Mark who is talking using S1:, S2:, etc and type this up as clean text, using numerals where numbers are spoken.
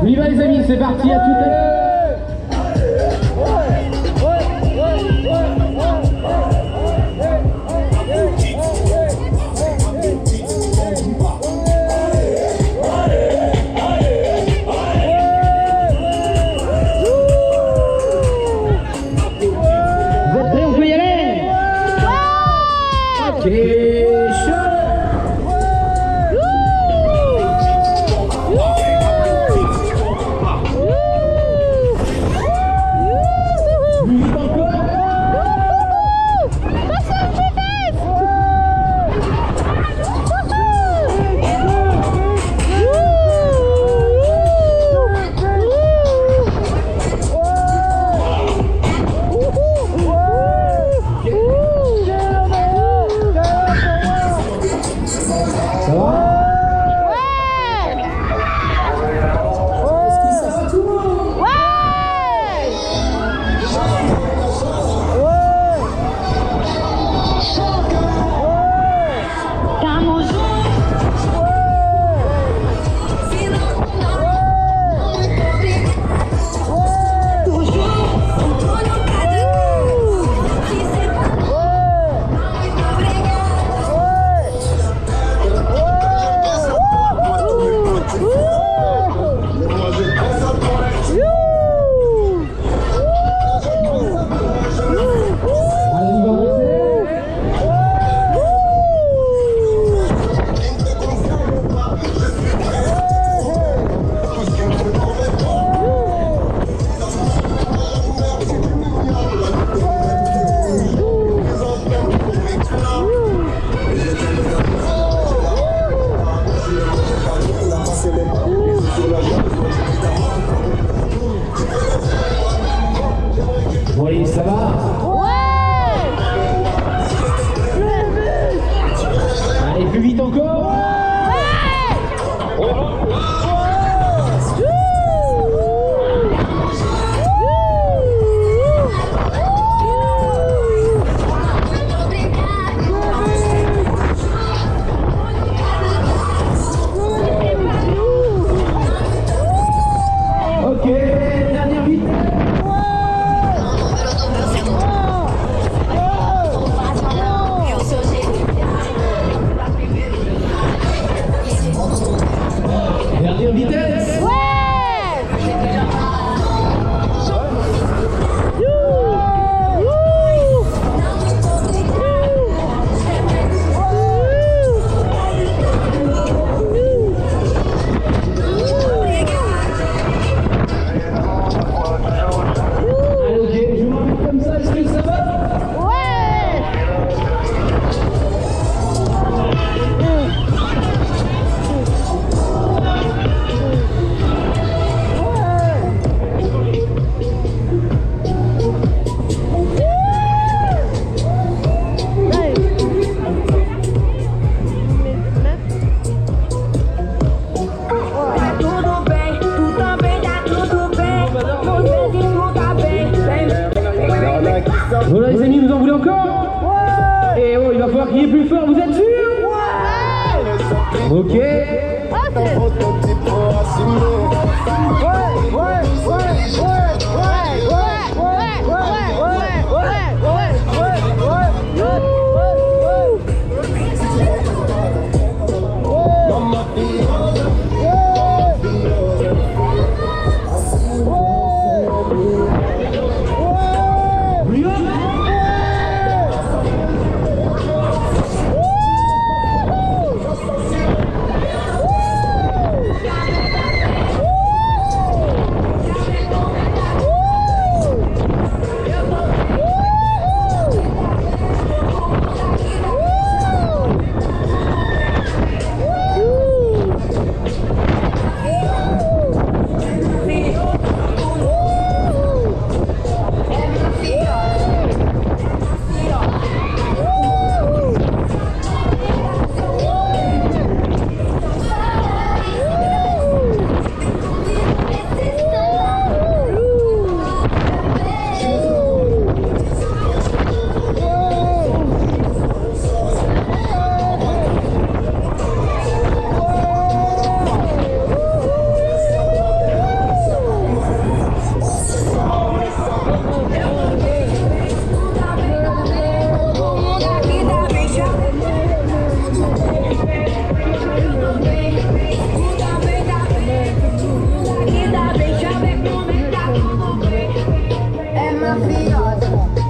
S1: On y va les amis, c'est parti, à tout à l'heure. Vous êtes prêts, on peut y aller? Ok, oui, ça va? Ouais! Allez, plus vite encore! Ok, dernière vitesse! Dernière vitesse. Ouais. Allez, ok, je vous m'arrête comme ça, est-ce que ça va? Voilà les amis, vous en voulez encore? Ouais. Et oh, il va falloir crier plus fort, vous êtes sûrs? Ouais. Ok.
S2: Ah, c'est bon.